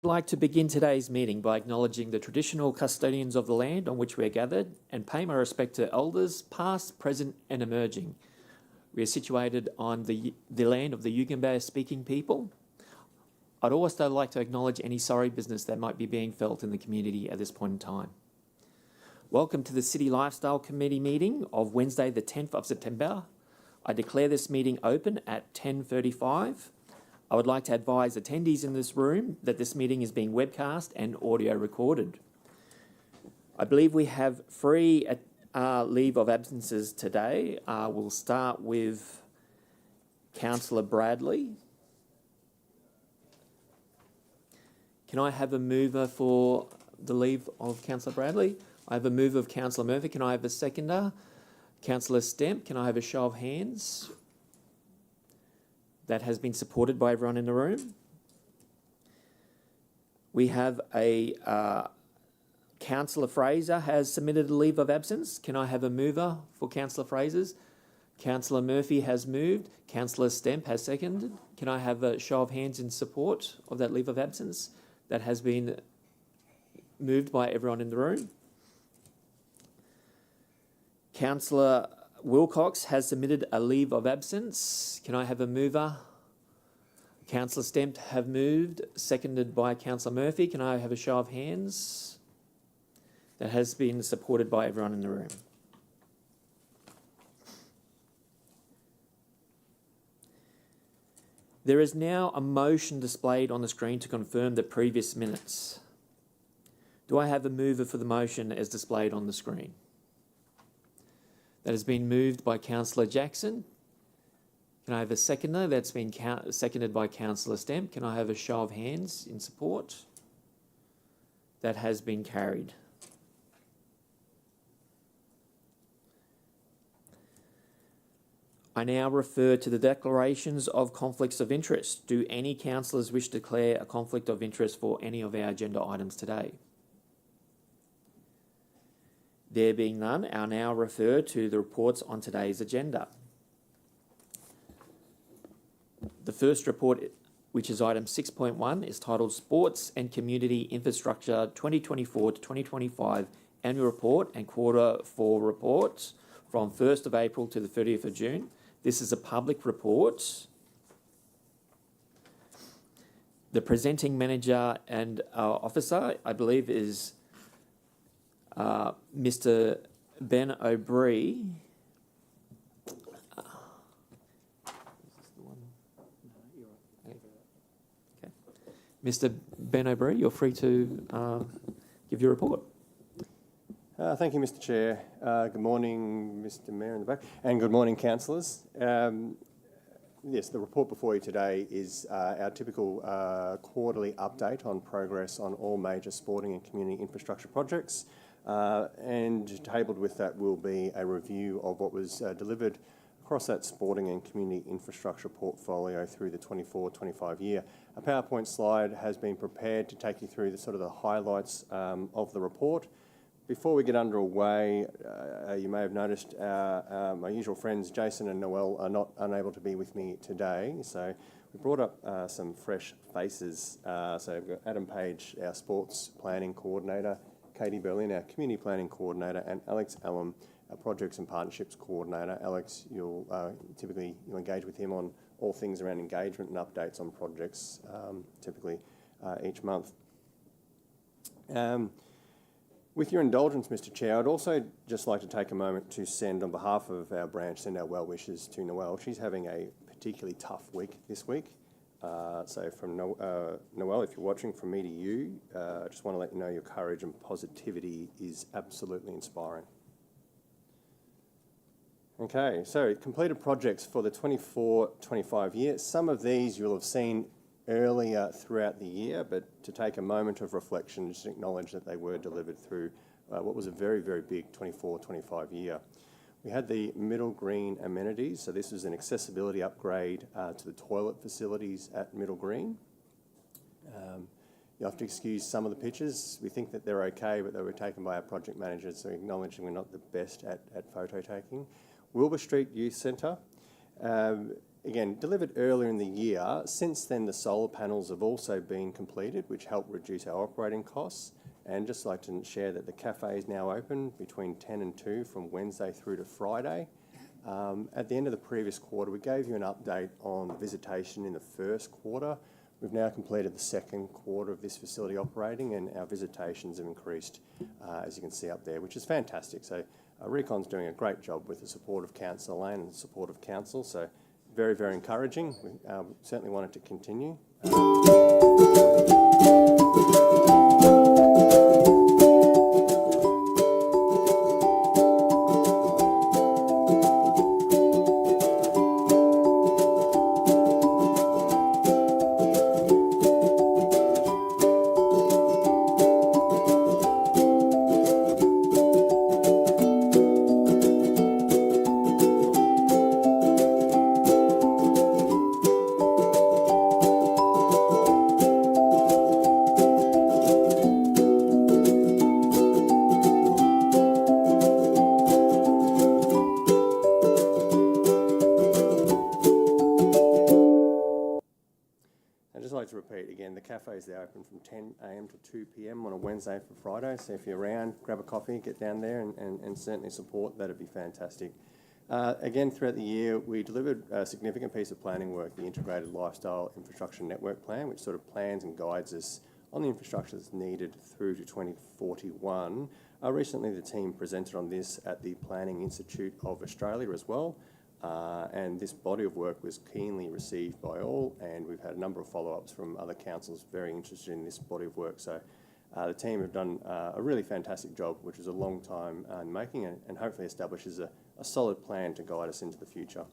I'd like to begin today's meeting by acknowledging the traditional custodians of the land on which we are gathered and pay my respect to elders past, present and emerging. We are situated on the land of the Yugambeh speaking people. I'd also like to acknowledge any sorry business that might be being felt in the community at this point in time. Welcome to the City Lifestyle Committee meeting of Wednesday the 10th of September. I declare this meeting open at 10:35. I would like to advise attendees in this room that this meeting is being webcast and audio recorded. I believe we have 3 leave of absences today. We'll start with Councillor Bradley. Can I have a mover for the leave of Councillor Bradley? I have a mover of Councillor Murphy. Can I have a seconder? Councillor Stemp, can I have a show of hands? That has been supported by everyone in the room. We have a Councillor Fraser has submitted a leave of absence. Can I have a mover for Councillor Fraser's? Councillor Murphy has moved. Councillor Stemp has seconded. Can I have a show of hands in support of that leave of absence? That has been moved by everyone in the room. Councillor Wilcox has submitted a leave of absence. Can I have a mover? Councillor Stemp have moved, seconded by Councillor Murphy. Can I have a show of hands? That has been supported by everyone in the room. There is now a motion displayed on the screen to confirm the previous minutes. Do I have a mover for the motion as displayed on the screen? That has been moved by Councillor Jackson. Can I have a seconder? That's been seconded by Councillor Stemp. Can I have a show of hands in support? That has been carried. I now refer to the declarations of conflicts of interest. Do any councillors wish to declare a conflict of interest for any of our agenda items today? There being none, I'll now refer to the reports on today's agenda. The first report, which is item 6.1, is titled Sports and Community Infrastructure 2024 to 2025 Annual Report and Quarter 4 Report from 1st of April to the 30th of June. This is a public report. The presenting manager and officer, I believe, is Mr. Ben O'Brien. Okay. Mr. Ben O'Brien, you're free to give your report. Thank you, Mr. Chair. Good morning, Mr. Mayor in the back, and good morning, councillors. Yes, the report before you today is our typical quarterly update on progress on all major sporting and community infrastructure projects. And tabled with that will be a review of what was delivered across that sporting and community infrastructure portfolio through the 24-25 year. A PowerPoint slide has been prepared to take you through the highlights of the report. Before we get underway, you may have noticed my usual friends Jason and Noel are not unable to be with me today, so we brought up some fresh faces. So we've got Adam Page, our sports planning coordinator, Katie Berlin, our community planning coordinator, and Alex Allen, our projects and partnerships coordinator. Alex, you'll typically engage with him on all things around engagement and updates on projects, typically each month. With your indulgence, Mr. Chair, I'd also just like to take a moment to send, on behalf of our branch, send our well wishes to Noel. She's having a particularly tough week this week. So from Noel, if you're watching, from me to you, I just want to let you know your courage and positivity is absolutely inspiring. Okay, so completed projects for the 24-25 year. Some of these you'll have seen earlier throughout the year, but to take a moment of reflection, just acknowledge that they were delivered through what was a very, very big 24-25 year. We had the Middle Green amenities, so this was an accessibility upgrade to the toilet facilities at Middle Green. You'll have to excuse some of the pictures. We think that they're okay, but they were taken by our project managers, so acknowledging we're not the best at photo taking. Wilbur Street Youth Centre. again, delivered earlier in the year. Since then, the solar panels have also been completed, which help reduce our operating costs. And just like to share that the cafe is now open between 10 and 2 from Wednesday through to Friday. At the end of the previous quarter, we gave you an update on visitation in the first quarter. We've now completed the second quarter of this facility operating, and our visitations have increased, as you can see up there, which is fantastic. So Recon's doing a great job with the support of Council Lane and the support of Council. So very, very encouraging. We certainly want it to continue. I'd just like to repeat again, the cafes, they're open from 10 a.m. to 2 p.m. on a Wednesday for Friday. So if you're around, grab a coffee, get down there and certainly support. That'd be fantastic. Again, throughout the year, we delivered a significant piece of planning work, the Integrated Lifestyle Infrastructure Network Plan, which sort of plans and guides us on the infrastructure that's needed through to 2041. Recently, the team presented on this at the Planning Institute of Australia as well. And this body of work was keenly received by all, and we've had a number of follow-ups from other councils very interested in this body of work. So the team have done a really fantastic job, which is a long time in making, and hopefully establishes a solid plan to guide us into the future.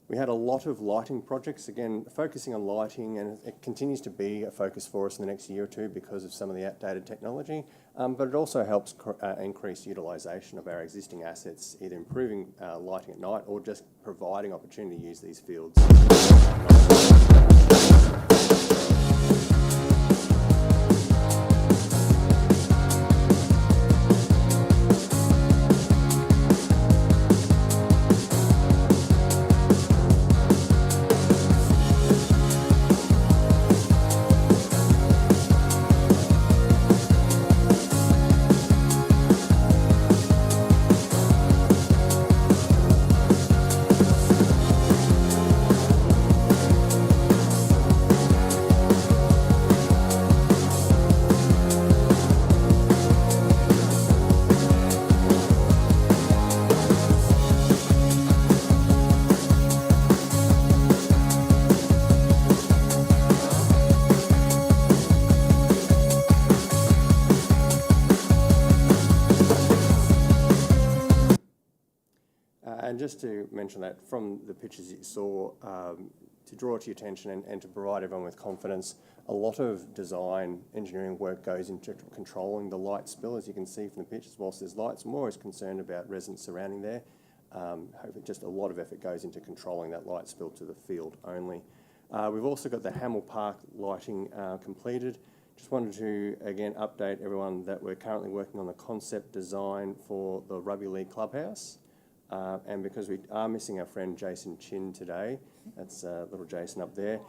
We had a lot of lighting projects, again, focusing on lighting, and it continues to be a focus for us in the next year or two because of some of the outdated technology, but it also helps increase utilisation of our existing assets, either improving lighting at night or just providing opportunity to use these fields. And just to mention that from the pictures you saw, to draw to your attention and to provide everyone with confidence, a lot of design engineering work goes into controlling the light spill, as you can see from the pictures. Whilst there's lights, I'm always concerned about residents surrounding there. Hopefully just a lot of effort goes into controlling that light spill to the field only. We've also got the Hamill Park lighting completed. Just wanted to, again, update everyone that we're currently working on the concept design for the Rugby League Clubhouse. And because we are missing our friend Jason Chin today, that's little Jason up there,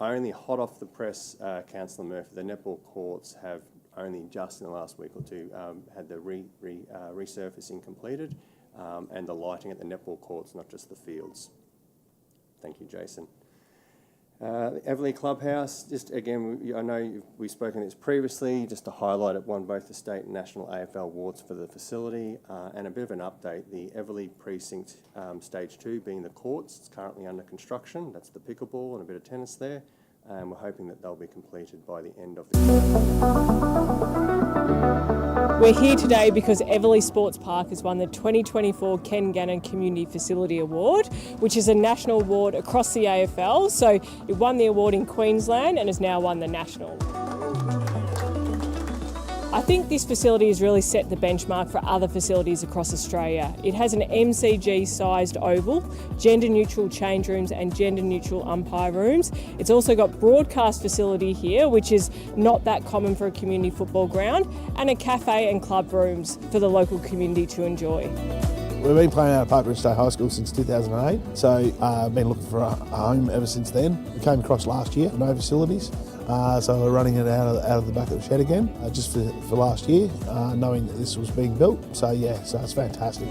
only hot off the press, Councillor Murphy, the netball courts have only just in the last week or two had the resurfacing completed, and the lighting at the netball courts, not just the fields. Thank you, Jason. The Everleigh Clubhouse, just again, I know we've spoken this previously, just to highlight it, won both the state and national AFL awards for the facility, and a bit of an update, the Everleigh Precinct Stage 2 being the courts, it's currently under construction, that's the pickleball and a bit of tennis there, and we're hoping that they'll be completed by the end of the year. We're here today because Everleigh Sports Park has won the 2024 Ken Gannon Community Facility Award, which is a national award across the AFL. So it won the award in Queensland and has now won the national. I think this facility has really set the benchmark for other facilities across Australia. It has an MCG-sized oval, gender-neutral change rooms and gender-neutral umpire rooms. It's also got broadcast facility here, which is not that common for a community football ground, and a cafe and club rooms for the local community to enjoy. We've been playing out of Park Ridge State High School since 2008, so I've been looking for a home ever since then. We came across last year, no facilities, so we're running it out of the back of the shed again, just for last year, knowing that this was being built. So yeah, so it's fantastic.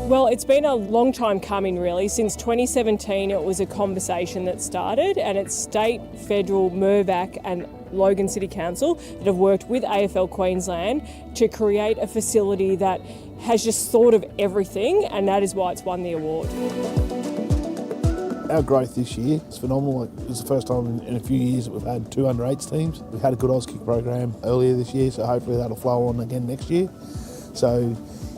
Well, it's been a long time coming really. Since 2017 it was a conversation that started, and it's state, federal, Mirvac and Logan City Council that have worked with AFL Queensland to create a facility that has just thought of everything, and that is why it's won the award. Our growth this year is phenomenal. It's the first time in a few years that we've had 2 under-8s teams. We had a good Auskick program earlier this year, so hopefully that'll flow on again next year. So,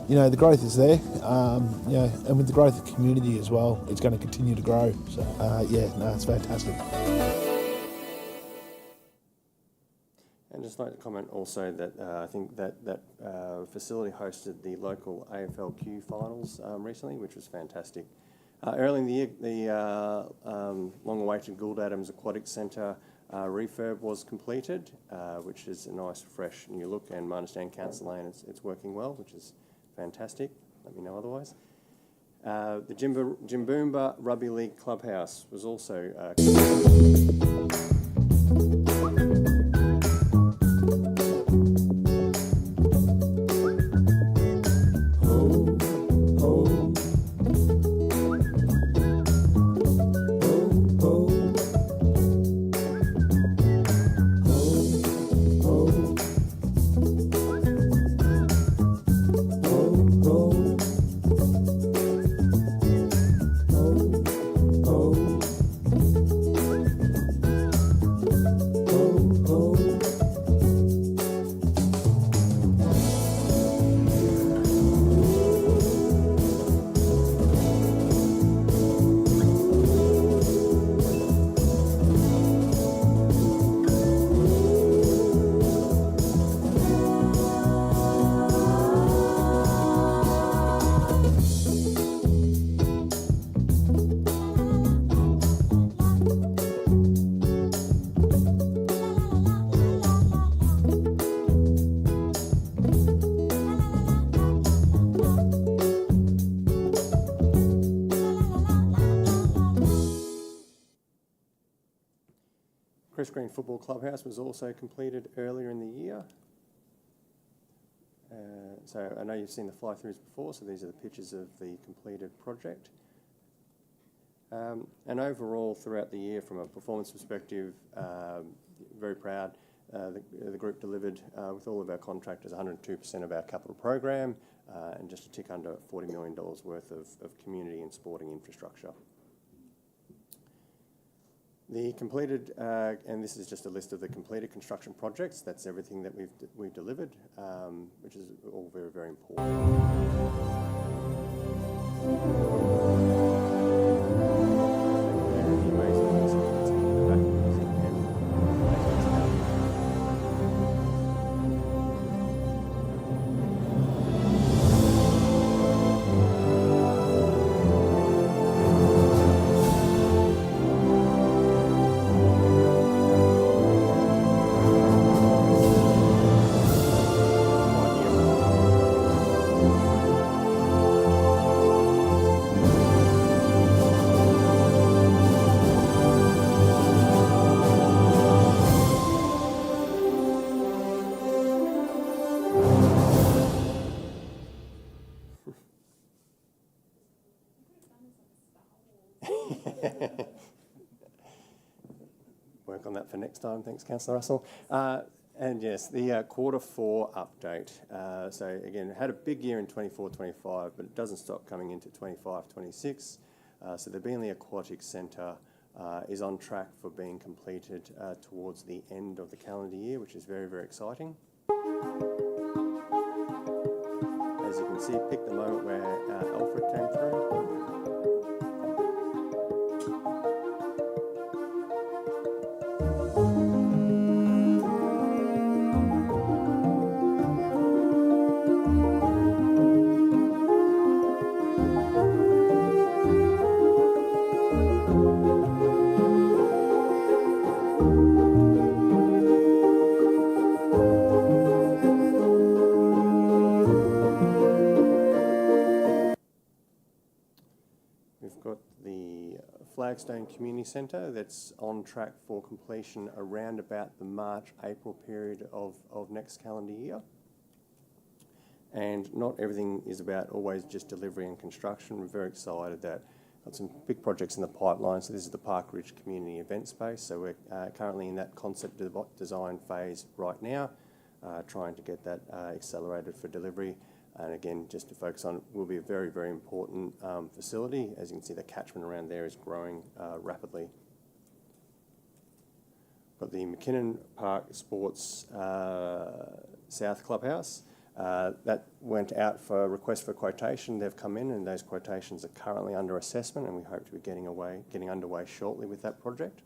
you know, the growth is there, you know, and with the growth of the community as well, it's going to continue to grow. So, yeah, no, it's fantastic. And just like to comment also that I think that facility hosted the local AFLQ finals recently, which was fantastic. Early in the year, the long-awaited Gould Adams Aquatic Centre refurb was completed, which is a nice, fresh, new look, and I understand Council Lane, it's working well, which is fantastic. Let me know otherwise. The Jimboomba Rugby League Clubhouse was also Chris Green Football Clubhouse was also completed earlier in the year. So I know you've seen the fly-throughs before, so these are the pictures of the completed project. And overall, throughout the year, from a performance perspective, very proud. The group delivered, with all of our contractors, 102% of our capital program, and just a tick under $40 million worth of community and sporting infrastructure. The completed, and this is just a list of the completed construction projects. That's everything that we've delivered, which is all very, very important. Work on that for next time. Thanks, Councillor Russell. And yes, the Q4 update. So again, had a big year in 24-25, but it doesn't stop coming into 25-26. So the Beenleigh Aquatic Centre is on track for being completed towards the end of the calendar year, which is very, very exciting. As you can see, pick the moment where Alfred came through. Gladstone Community Centre that's on track for completion around about the March-April period of next calendar year. And not everything is about always just delivery and construction. We're very excited that got some big projects in the pipeline. So this is the Park Ridge Community Event Space. So we're currently in that concept design phase right now, trying to get that accelerated for delivery. And again, just to focus on, will be a very, very important facility. As you can see, the catchment around there is growing rapidly. Got the McKinnon Park Sports South Clubhouse. That went out for a request for quotation. They've come in and those quotations are currently under assessment, and we hope to be getting underway shortly with that project.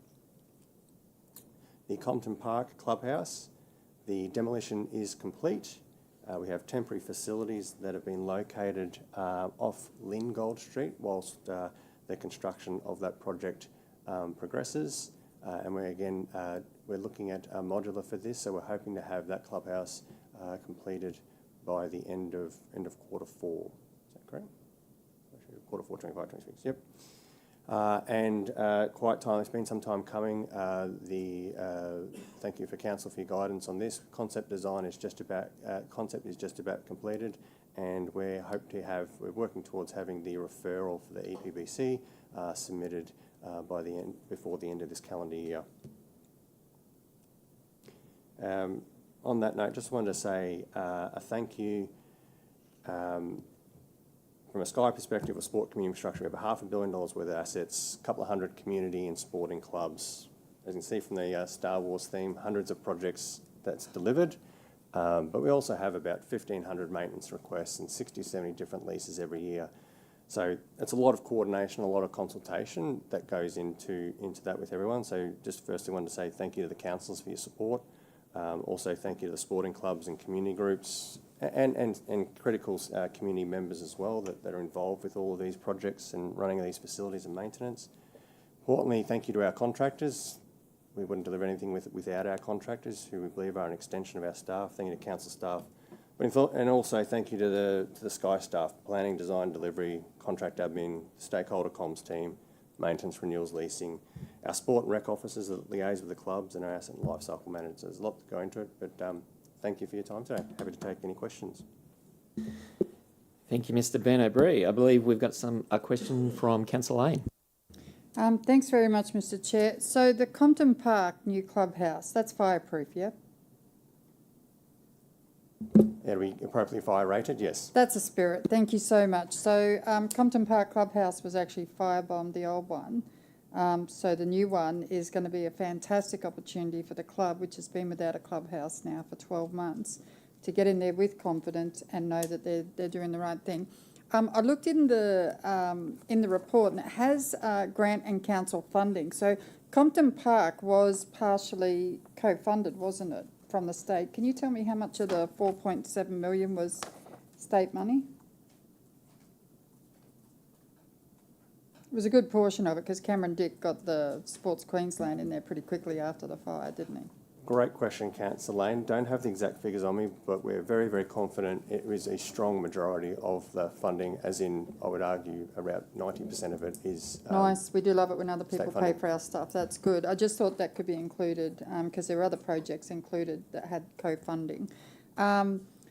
The Compton Park Clubhouse, the demolition is complete. We have temporary facilities that have been located off Lyngold Street whilst the construction of that project progresses. And we're looking at a modular for this, so we're hoping to have that clubhouse completed by the end of quarter 4. Is that correct? Quarter 4, 25, 26. Yep. It's been some time coming. Thank you for council for your guidance on this. Concept design is just about completed, and we're working towards having the referral for the EPBC submitted before the end of this calendar year. On that note, just wanted to say a thank you. From a Sky perspective of sport community infrastructure, we have $500 million worth of assets, a couple of hundred community and sporting clubs. As you can see from the Star Wars theme, hundreds of projects that's delivered. But we also have about 1,500 maintenance requests and 60, 70 different leases every year. So it's a lot of coordination, a lot of consultation that goes into that with everyone. So just firstly wanted to say thank you to the councillors for your support. Also thank you to the sporting clubs and community groups and critical community members as well that are involved with all of these projects and running of these facilities and maintenance. Importantly, thank you to our contractors. We wouldn't deliver anything without our contractors, who we believe are an extension of our staff. Thank you to council staff. And also thank you to the Sky staff, planning, design, delivery, contract admin, stakeholder comms team, maintenance, renewals, leasing, our sport and rec officers that liaise with the clubs, and our asset and lifecycle managers. There's a lot to go into it, but thank you for your time today. Happy to take any questions. Thank you, Mr. Byrne-O'Brien. I believe we've got a question from Councillor Lane. Thanks very much, Mr. Chair. So the Compton Park new clubhouse, that's fireproof, yeah? It'll be appropriately fire rated, yes. That's a spirit. Thank you so much. So Compton Park Clubhouse was actually firebombed, the old one. So the new one is going to be a fantastic opportunity for the club, which has been without a clubhouse now for 12 months, to get in there with confidence and know that they're doing the right thing. I looked in the report, and it has grant and council funding. So Compton Park was partially co-funded, wasn't it, from the state? Can you tell me how much of the 4.7 million was state money? It was a good portion of it, because Cameron Dick got the Sports Queensland in there pretty quickly after the fire, didn't he? Great question, Councillor Lane. Don't have the exact figures on me, but we're very, very confident it was a strong majority of the funding, as in, I would argue, about 90% of it is... nice. We do love it when other people pay for our stuff. That's good. I just thought that could be included, because there are other projects included that had co-funding.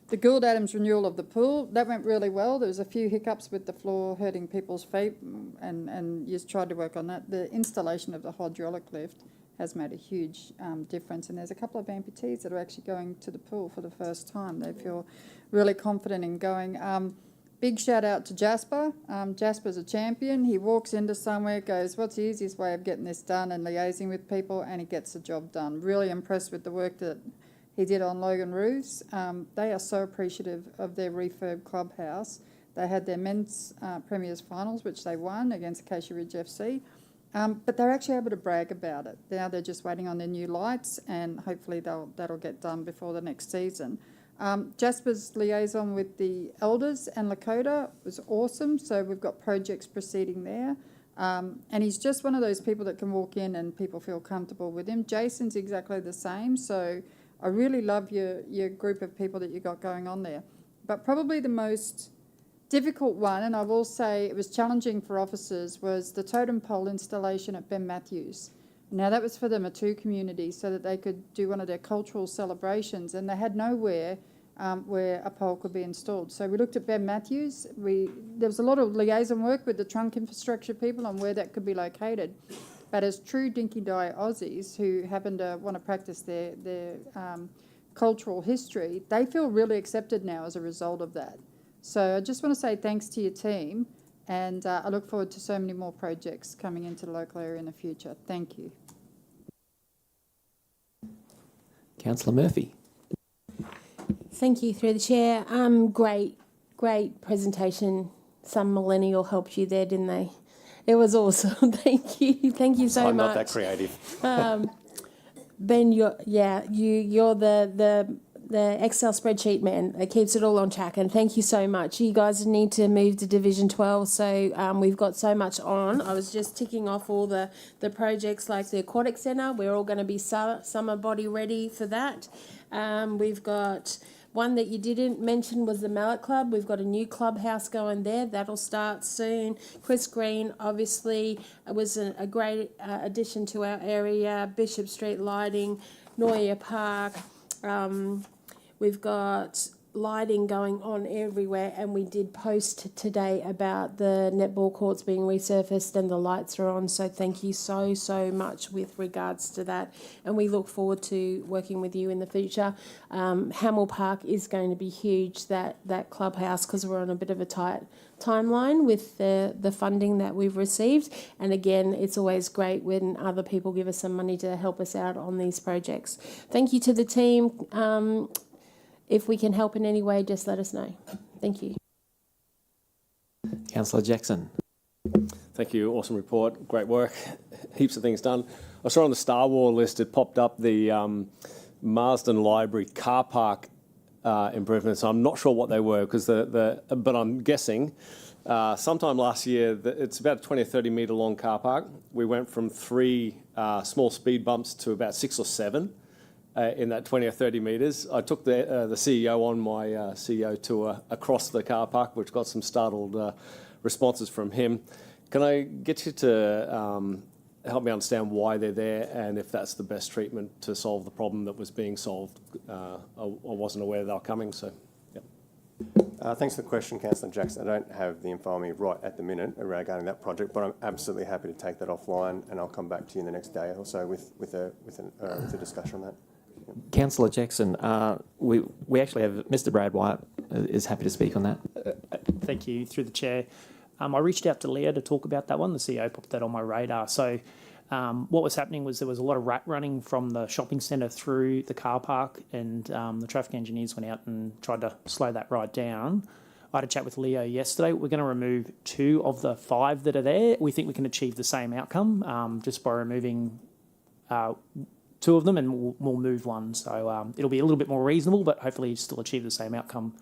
The Gould Adams renewal of the pool, that went really well. There was a few hiccups with the floor hurting people's feet, and you just tried to work on that. The installation of the hydraulic lift has made a huge difference, and there's a couple of amputees that are actually going to the pool for the first time. They feel really confident in going. Big shout out to Jasper. Jasper's a champion. He walks into somewhere, goes, what's the easiest way of getting this done, and liaising with people, and he gets the job done. Really impressed with the work that he did on Logan Roos. They are so appreciative of their refurb clubhouse. They had their men's premiers finals, which they won against Acacia Ridge FC. But they're actually able to brag about it. Now they're just waiting on their new lights, and hopefully that'll get done before the next season. Jasper's liaison with the elders and Lakota was awesome, so we've got projects proceeding there. And he's just one of those people that can walk in and people feel comfortable with him. Jason's exactly the same, so I really love your group of people that you got going on there. But probably the most difficult one, and I will say it was challenging for officers, was the totem pole installation at Ben Matthews. Now that was for the Matu community so that they could do one of their cultural celebrations, and they had nowhere where a pole could be installed. So we looked at Ben Matthews. There was a lot of liaison work with the trunk infrastructure people on where that could be located. But as true Dinky Die Aussies who happen to want to practice their cultural history, they feel really accepted now as a result of that. So I just want to say thanks to your team, and I look forward to so many more projects coming into the local area in the future. Thank you. Councillor Murphy. Thank you, through the chair. Great presentation. Some millennial helped you there, didn't they? It was awesome. Thank you so much. I'm not that creative. Ben, you're the Excel spreadsheet man that keeps it all on track, and thank you so much. You guys need to move to Division 12, so we've got so much on. I was just ticking off all the projects like the Aquatic Centre. We're all going to be summer body ready for that. We've got one that you didn't mention was the Mallet Club. We've got a new clubhouse going there. That'll start soon. Chris Green, obviously, was a great addition to our area. Bishop Street lighting, Noya Park. We've got lighting going on everywhere, and we did post today about the netball courts being resurfaced and the lights are on, so thank you so much with regards to that, and we look forward to working with you in the future. Hamel Park is going to be huge, that clubhouse, because we're on a bit of a tight timeline with the funding that we've received, and again, it's always great when other people give us some money to help us out on these projects. Thank you to the team. If we can help in any way, just let us know. Thank you. Councillor Jackson. Thank you. Awesome report. Great work. Heaps of things done. I saw on the Star Wars list it popped up the Marsden Library car park improvements. I'm not sure what they were because but I'm guessing sometime last year it's about a 20 or 30 metre long car park. We went from 3 small speed bumps to about 6 or 7. In that 20 or 30 metres. I took the CEO on my CEO tour across the car park, which got some startled responses from him. Can I get you to help me understand why they're there and if that's the best treatment to solve the problem that was being solved? I wasn't aware they were coming, so, yeah. Thanks for the question, Councillor Jackson. I don't have the info on me right at the minute regarding that project, but I'm absolutely happy to take that offline, and I'll come back to you in the next day or so with a discussion on that. Councillor Jackson, we actually have Mr. Brad White is happy to speak on that. Thank you, through the chair. I reached out to Leah to talk about that one. The CEO popped that on my radar. So what was happening was there was a lot of rat running from the shopping centre through the car park, and the traffic engineers went out and tried to slow that right down. I had a chat with Leo yesterday. We're going to remove 2 of the 5 that are there. We think we can achieve the same outcome just by removing 2 of them, and we'll move 1. So it'll be a little bit more reasonable, but hopefully still achieve the same outcome.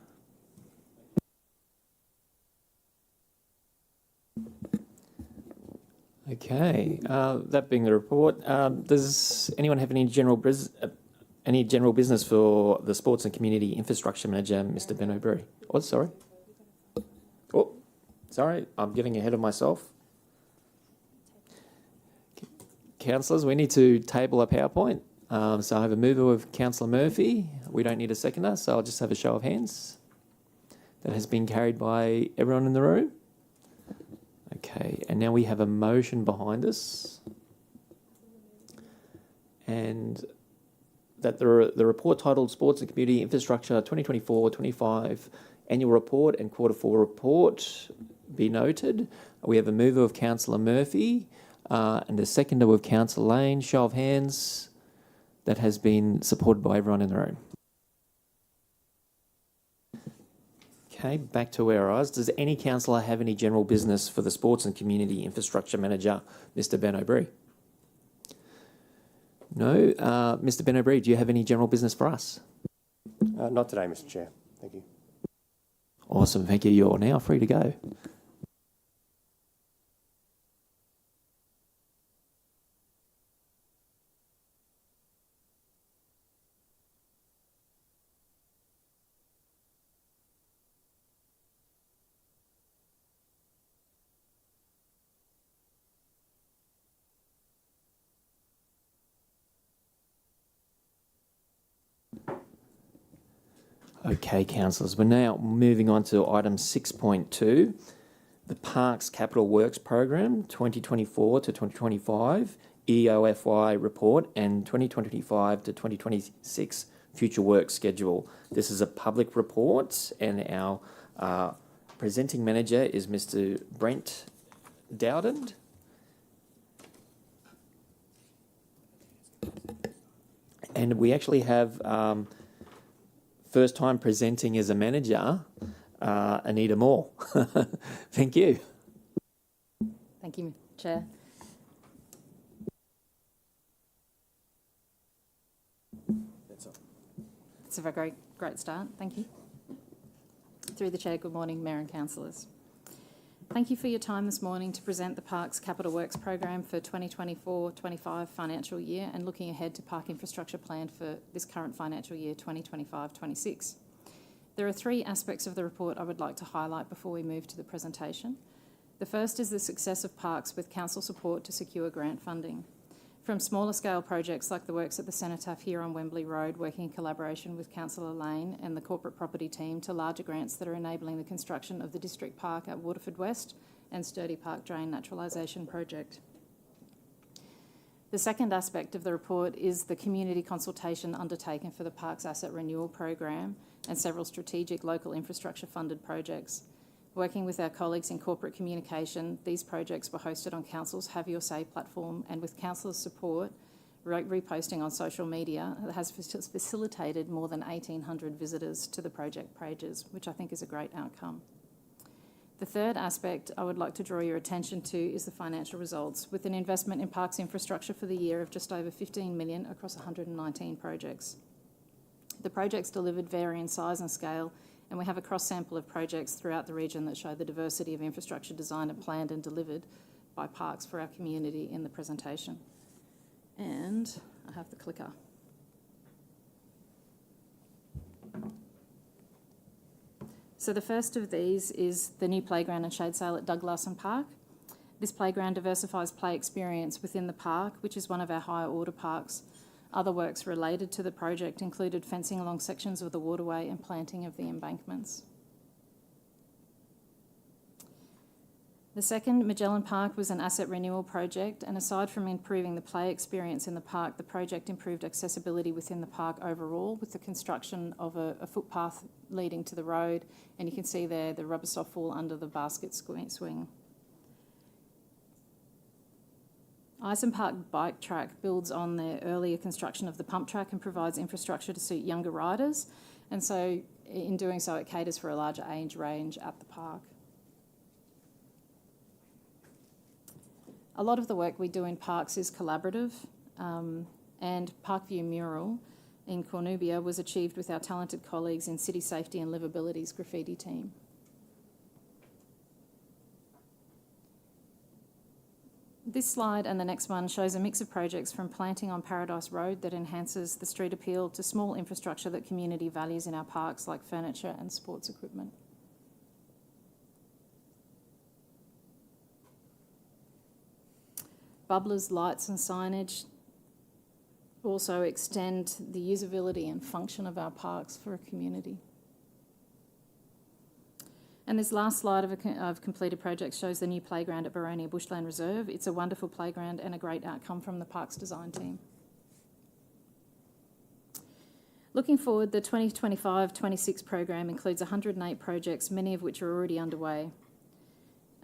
Okay, that being the report, does anyone have any general business for the Sports and Community Infrastructure Manager, Mr. Ben O'Brien? Oh, sorry, I'm getting ahead of myself. Councillors, we need to table a PowerPoint. So I have a mover of Councillor Murphy. We don't need a seconder, so I'll just have a show of hands. That has been carried by everyone in the room. Okay, and now we have a motion behind us. And that the report titled Sports and Community Infrastructure 2024-25 Annual Report and Quarter 4 Report be noted. We have a mover of Councillor Murphy. And a seconder with Councillor Lane. Show of hands. That has been supported by everyone in the room. Okay, back to where I was. Does any councillor have any general business for the Sports and Community Infrastructure Manager, Mr. Ben O'Brien? No. Mr. Ben O'Brien, do you have any general business for us? Not today, Mr. Chair. Thank you. Awesome, thank you. You're now free to go. Okay, councillors, we're now moving on to item 6.2, the Parks Capital Works Program 2024 to 2025 EOFY report and 2025 to 2026 future work schedule. This is a public report, and our presenting manager is Mr. Brent Dowden. And we actually have first time presenting as a manager, Anita Moore. Thank you. Thank you, Chair. It's a very great start. Thank you. Through the Chair, good morning, Mayor and Councillors. Thank you for your time this morning to present the Parks Capital Works Program for 2024-25 financial year and looking ahead to park infrastructure planned for this current financial year 2025-26. There are three aspects of the report I would like to highlight before we move to the presentation. The first is the success of parks with council support to secure grant funding. From smaller scale projects like the works at the Cenotaph here on Wembley Road, working in collaboration with Councillor Lane and the corporate property team, to larger grants that are enabling the construction of the District Park at Waterford West and Sturdy Park Drain Naturalisation Project. The second aspect of the report is the community consultation undertaken for the Parks Asset Renewal Program and several strategic local infrastructure funded projects. Working with our colleagues in corporate communication, these projects were hosted on Council's Have Your Say platform, and with councillors' support, reposting on social media, it has facilitated more than 1,800 visitors to the project pages, which I think is a great outcome. The third aspect I would like to draw your attention to is the financial results, with an investment in parks infrastructure for the year of just over 15 million across 119 projects. The projects delivered vary in size and scale, and we have a cross-sample of projects throughout the region that show the diversity of infrastructure designed and planned and delivered by parks for our community in the presentation. And I have the clicker. So the first of these is the new playground and shade sail at Douglassen Park. This playground diversifies play experience within the park, which is one of our higher order parks. Other works related to the project included fencing along sections of the waterway and planting of the embankments. The second, Magellan Park, was an asset renewal project, and aside from improving the play experience in the park, the project improved accessibility within the park overall with the construction of a footpath leading to the road, and you can see there the rubber soft wall under the basket swing. Ison Park Bike Track builds on the earlier construction of the pump track and provides infrastructure to suit younger riders, and so in doing so it caters for a larger age range at the park. A lot of the work we do in parks is collaborative, and Parkview Mural in Cornubia was achieved with our talented colleagues in City Safety and Livability's graffiti team. This slide and the next one shows a mix of projects from planting on Paradise Road that enhances the street appeal to small infrastructure that community values in our parks like furniture and sports equipment. Bubblers, lights and signage also extend the usability and function of our parks for a community. And this last slide of completed projects shows the new playground at Boronia Bushland Reserve. It's a wonderful playground and a great outcome from the parks design team. Looking forward, the 2025-26 program includes 108 projects, many of which are already underway.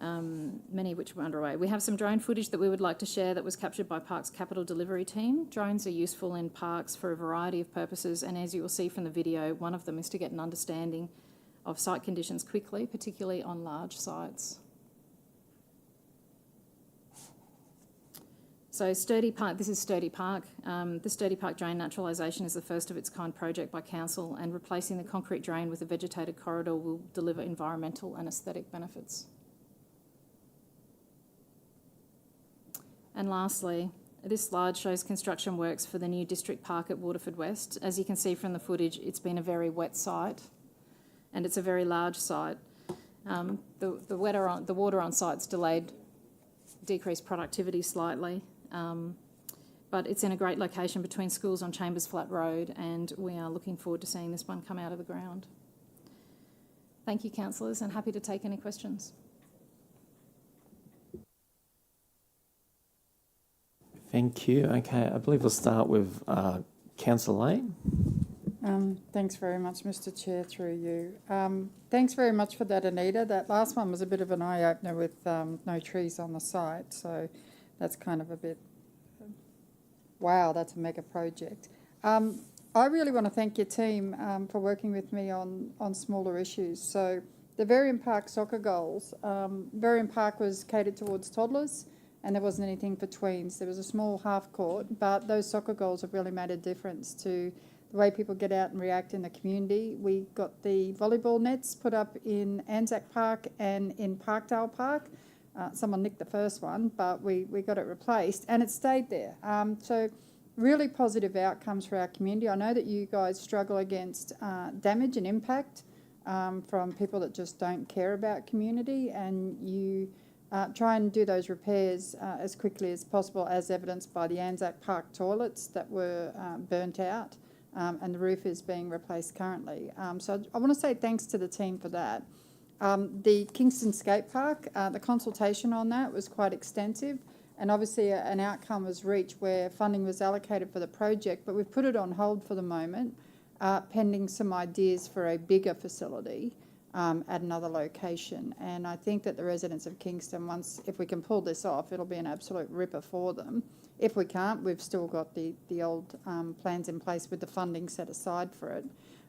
We have some drone footage that we would like to share that was captured by Parks Capital Delivery Team. Drones are useful in parks for a variety of purposes, and as you will see from the video, one of them is to get an understanding of site conditions quickly, particularly on large sites. So Sturdy Park, this is Sturdy Park. The Sturdy Park Drain Naturalisation is the first of its kind project by Council, and replacing the concrete drain with a vegetated corridor will deliver environmental and aesthetic benefits. And lastly, this slide shows construction works for the new District Park at Waterford West. As you can see from the footage, it's been a very wet site, and it's a very large site. The water on site's decreased productivity slightly, but it's in a great location between schools on Chambers Flat Road, and we are looking forward to seeing this one come out of the ground. Thank you, councillors, and happy to take any questions. Thank you. Okay, I believe we'll start with Councillor Lane. Thanks very much, Mr. Chair, through you. Thanks very much for that, Anita. That last one was a bit of an eye-opener with no trees on the site, so that's kind of a bit, wow, that's a mega project. I really want to thank your team for working with me on smaller issues. So the Varian Park soccer goals, Varian Park was catered towards toddlers, and there wasn't anything for tweens. There was a small half court, but those soccer goals have really made a difference to the way people get out and react in the community. We got the volleyball nets put up in Anzac Park and in Parkdale Park. Someone nicked the first one, but we got it replaced, and it stayed there. So really positive outcomes for our community. I know that you guys struggle against damage and impact from people that just don't care about community, and you try and do those repairs as quickly as possible, as evidenced by the Anzac Park toilets that were burnt out, and the roof is being replaced currently. So I want to say thanks to the team for that. The Kingston Skate Park, the consultation on that was quite extensive, and obviously an outcome was reached where funding was allocated for the project, but we've put it on hold for the moment, pending some ideas for a bigger facility at another location. And I think that the residents of Kingston, if we can pull this off, it'll be an absolute ripper for them. If we can't, we've still got the old plans in place with the funding set aside for it.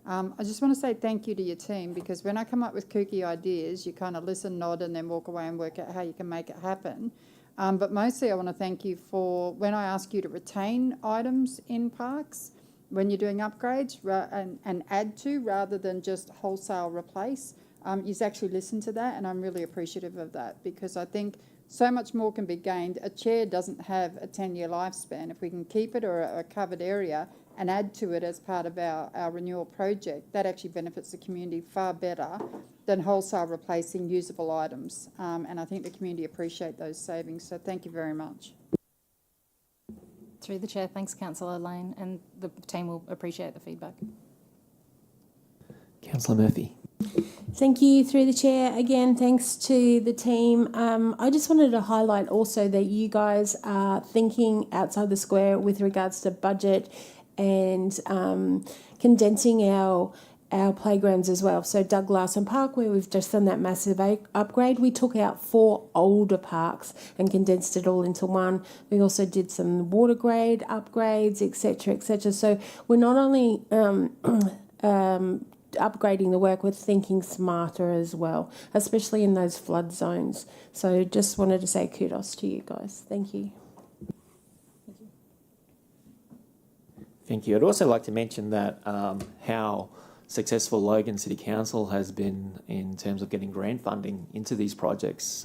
I just want to say thank you to your team, because when I come up with kooky ideas, you kind of listen, nod, and then walk away and work out how you can make it happen. But mostly I want to thank you for when I ask you to retain items in parks, when you're doing upgrades and add to rather than just wholesale replace. You've actually listened to that, and I'm really appreciative of that, because I think so much more can be gained. A chair doesn't have a 10-year lifespan. If we can keep it or a covered area and add to it as part of our renewal project, that actually benefits the community far better than wholesale replacing usable items. And I think the community appreciate those savings. So thank you very much. Through the chair, thanks, Councillor Lane, and the team will appreciate the feedback. Councillor Murphy. Thank you, through the chair. Again, thanks to the team. I just wanted to highlight also that you guys are thinking outside the square with regards to budget and condensing our playgrounds as well. So Doug Larson Park, where we've just done that massive upgrade, we took out 4 older parks and condensed it all into one. We also did some water grade upgrades, etc., etc. So we're not only upgrading the work, we're thinking smarter as well, especially in those flood zones. So just wanted to say kudos to you guys. Thank you. Thank you. I'd also like to mention that how successful Logan City Council has been in terms of getting grant funding into these projects.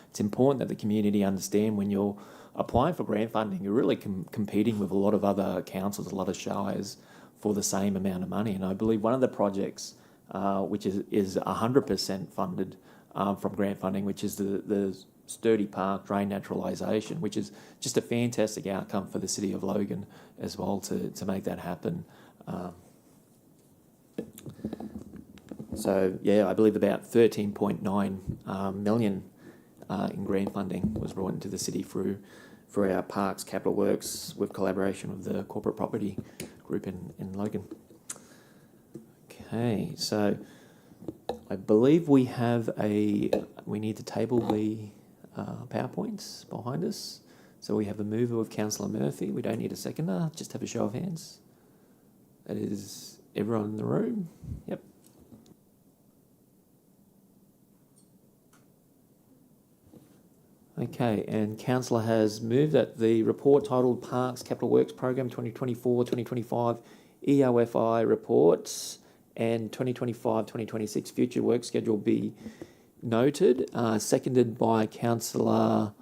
It's important that the community understand when you're applying for grant funding, you're really competing with a lot of other councils, a lot of shires for the same amount of money. And I believe one of the projects which is 100% funded from grant funding, which is the Sturdy Park drain naturalisation, which is just a fantastic outcome for the City of Logan as well to make that happen. So yeah, I believe about 13.9 million in grant funding was brought into the city through our Parks Capital Works with collaboration with the Corporate Property Group in Logan. Okay, so I believe we need to table the PowerPoints behind us. So we have a mover of Councillor Murphy. We don't need a seconder, just have a show of hands. That is everyone in the room. Yep. Okay, and Councillor has moved that the report titled Parks Capital Works Program 2024-2025 EOFI reports and 2025-2026 future work schedule be noted. Seconded by Councillor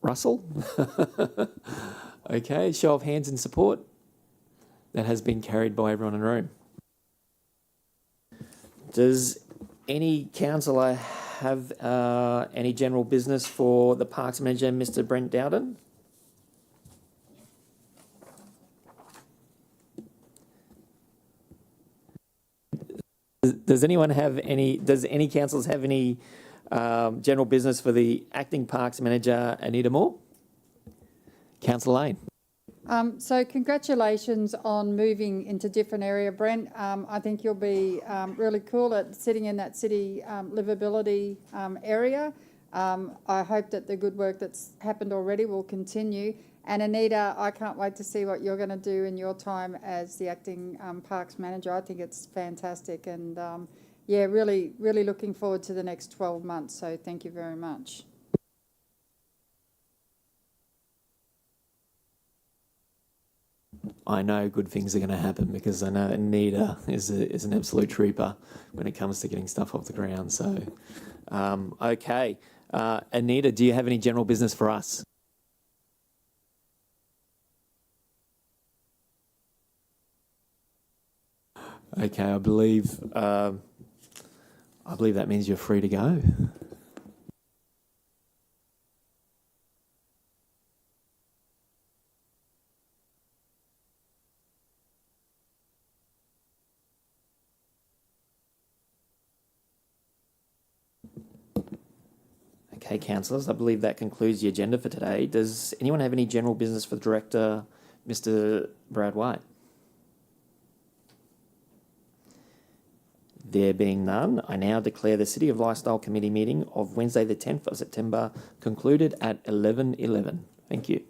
Russell. Okay, show of hands in support. That has been carried by everyone in the room. Does any councillor have any general business for the Parks Manager, Mr. Brent Dowden? Does any councillors have any general business for the acting Parks Manager, Anita Moore? Councillor Lane. So congratulations on moving into different area, Brent. I think you'll be really cool at sitting in that city livability area. I hope that the good work that's happened already will continue. And Anita, I can't wait to see what you're going to do in your time as the acting Parks Manager. I think it's fantastic, and yeah, really, really looking forward to the next 12 months. So thank you very much. I know good things are going to happen because I know Anita is an absolute trooper when it comes to getting stuff off the ground. So, okay. Anita, do you have any general business for us? Okay, I believe that means you're free to go. Okay, councillors, I believe that concludes the agenda for today. Does anyone have any general business for the Director, Mr. Brad White? There being none, I now declare the City of Lifestyle Committee meeting of Wednesday the 10th of September concluded at 11:11. Thank you.